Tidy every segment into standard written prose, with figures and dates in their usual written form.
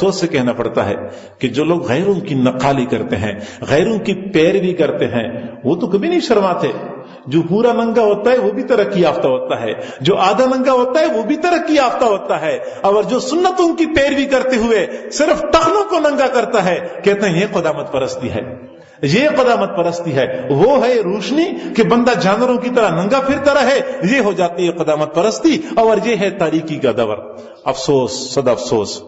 سوچ سے کہنا پڑتا ہے کہ جو لوگ غیروں کی نقالی کرتے ہیں، غیروں کی پیروی کرتے ہیں، وہ تو کبھی نہیں شرماتے۔ جو پورا ننگا ہوتا ہے وہ بھی ترقی یافتہ ہوتا ہے، جو آدھا ننگا ہوتا ہے وہ بھی ترقی یافتہ ہوتا ہے، اور جو سنتوں کی پیروی کرتے ہوئے صرف ٹخنوں کو ننگا کرتا ہے، کہتے ہیں یہ قدامت پرستی ہے، یہ قدامت پرستی ہے۔ وہ ہے روشنی کہ بندہ جانوروں کی طرح ننگا پھرتا رہے، یہ ہو جاتی ہے قدامت پرستی، اور یہ ہے تاریکی کا دور۔ افسوس، صد افسوس،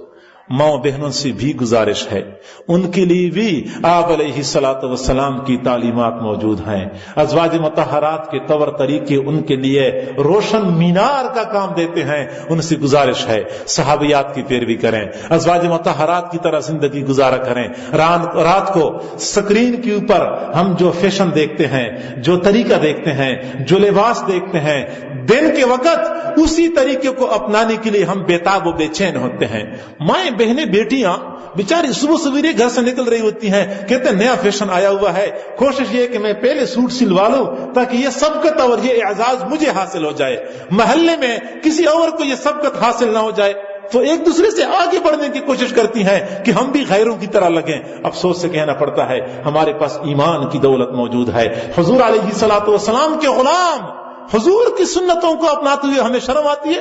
ماں بہنوں سے بھی گزارش ہے، ان کے لیے بھی آپ علیہ الصلوۃ والسلام کی تعلیمات موجود ہیں۔ ازواج مطہرات کے طور طریقے ان کے لیے روشن مینار کا کام دیتے ہیں، ان سے گزارش ہے صحابیات کی پیروی کریں، ازواج مطہرات کی طرح زندگی گزارا کریں۔ رات کو سکرین کے اوپر ہم جو فیشن دیکھتے ہیں، جو طریقہ دیکھتے ہیں، جو لباس دیکھتے ہیں، دن کے وقت اسی طریقے کو اپنانے کے لیے ہم بےتاب و بے چین ہوتے ہیں۔ مائیں بہنیں بیٹیاں بیچاری صبح سویرے گھر سے نکل رہی ہوتی ہیں، کہتے ہیں نیا فیشن آیا ہوا ہے، کوشش یہ کہ میں پہلے سوٹ سلوا لوں تاکہ یہ سبقت اور یہ اعزاز مجھے حاصل ہو جائے، محلے میں کسی اور کو یہ سبقت حاصل نہ ہو جائے، تو ایک دوسرے سے آگے بڑھنے کی کوشش کرتی ہیں کہ ہم بھی غیروں کی طرح لگیں۔ افسوس سے کہنا پڑتا ہے ہمارے پاس ایمان کی دولت موجود ہے۔ حضور علیہ الصلوۃ والسلام کے غلام حضور کی سنتوں کو اپناتے ہوئے ہمیں شرم آتی ہے،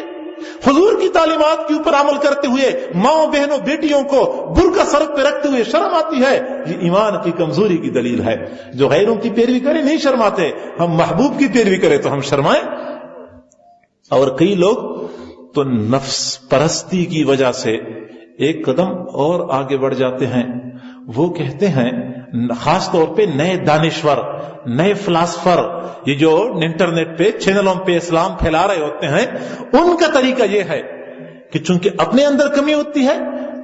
حضور کی تعلیمات کے اوپر عمل کرتے ہوئے ماں بہنوں بیٹیوں کو برقع سر پہ رکھتے ہوئے شرم آتی ہے۔ یہ ایمان کی کمزوری کی دلیل ہے۔ جو غیروں کی پیروی کریں نہیں شرماتے، ہم محبوب کی پیروی کریں تو ہم شرمائیں۔ اور کئی لوگ تو نفس پرستی کی وجہ سے ایک قدم اور آگے بڑھ جاتے ہیں۔ وہ کہتے ہیں، خاص طور پہ نئے دانشور، نئے فلاسفر، یہ جو انٹرنیٹ پہ چینلوں پہ اسلام پھیلا رہے ہوتے ہیں، ان کا طریقہ یہ ہے کہ چونکہ اپنے اندر کمی ہوتی ہے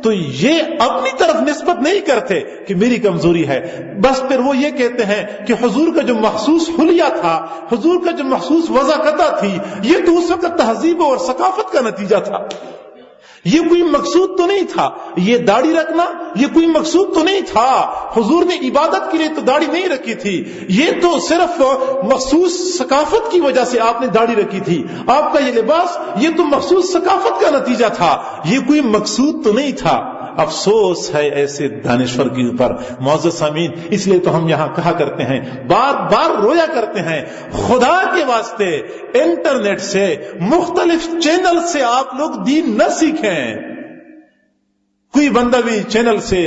تو یہ اپنی طرف نسبت نہیں کرتے کہ میری کمزوری ہے، بس پھر وہ یہ کہتے ہیں کہ حضور کا جو مخصوص حلیہ تھا، حضور کا جو مخصوص وضاحت تھی، یہ تو اس وقت تہذیب اور ثقافت کا نتیجہ تھا، یہ کوئی مقصود تو نہیں تھا، یہ داڑھی رکھنا یہ کوئی مقصود تو نہیں تھا، حضور نے عبادت کے لیے تو داڑھی نہیں رکھی تھی، یہ تو صرف مخصوص ثقافت کی وجہ سے آپ نے داڑھی رکھی تھی، آپ کا یہ لباس یہ تو مخصوص ثقافت کا نتیجہ تھا، یہ کوئی مقصود تو نہیں تھا۔ افسوس ہے ایسے دانشور کے اوپر۔ معزز سامعین، اس لیے تو ہم یہاں کہا کرتے ہیں، بار بار رویا کرتے ہیں، خدا کے واسطے انٹرنیٹ سے، مختلف چینل سے آپ لوگ دین نہ سیکھیں۔ کوئی بندہ بھی چینل سے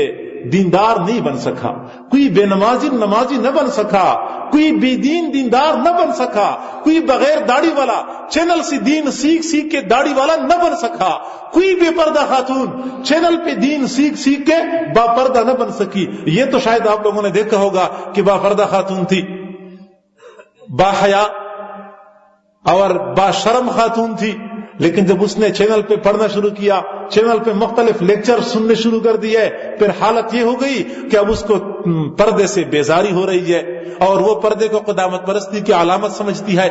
دیندار نہیں بن سکا، کوئی بے نمازی نمازی نہ بن سکا، کوئی بے دین دیندار نہ بن سکا، کوئی بغیر داڑھی والا چینل سے دین سیکھ کے داڑھی والا نہ بن سکا، کوئی بے پردہ خاتون چینل پہ دین سیکھ کے با پردہ نہ بن سکی۔ یہ تو شاید آپ لوگوں نے دیکھا ہوگا کہ با پردہ خاتون تھی، با حیا اور با شرم خاتون تھی، لیکن جب اس نے چینل پہ پڑھنا شروع کیا، چینل پہ مختلف لیکچر سننے شروع کر دیے، پھر حالت یہ ہو گئی کہ اب اس کو پردے سے بیزاری ہو رہی ہے، اور وہ پردے کو قدامت پرستی کی علامت سمجھتی ہے۔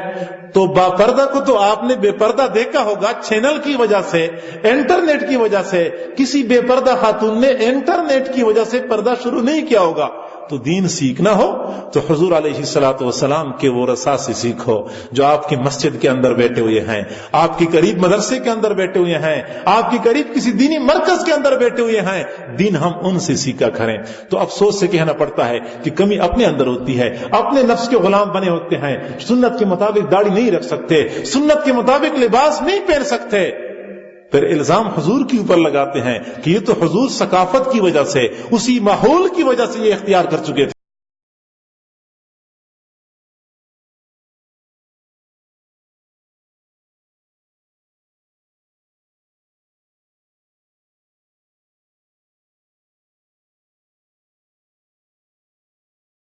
تو با پردہ کو تو آپ نے بے پردہ دیکھا ہوگا چینل کی وجہ سے، انٹرنیٹ کی وجہ سے۔ کسی بے پردہ خاتون نے انٹرنیٹ کی وجہ سے پردہ شروع نہیں کیا ہوگا۔ تو دین سیکھنا ہو تو حضور علیہ الصلوۃ والسلام کے وہ رسا سے سیکھو جو آپ کی مسجد کے اندر بیٹھے ہوئے ہیں، آپ کی قریب مدرسے کے اندر بیٹھے ہوئے ہیں، آپ کی قریب کسی دینی مرکز کے اندر بیٹھے ہوئے ہیں، دین ہم ان سے سیکھا کریں۔ تو افسوس سے کہنا پڑتا ہے کہ کمی اپنے اندر ہوتی ہے، اپنے نفس کے غلام بنے ہوتے ہیں، سنت کے مطابق داڑھی نہیں رکھ سکتے، سنت کے مطابق لباس نہیں پہن سکتے، پھر الزام حضور کے اوپر لگاتے ہیں کہ یہ تو حضور ثقافت کی وجہ سے، اسی ماحول کی وجہ سے یہ اختیار کر چکے تھے۔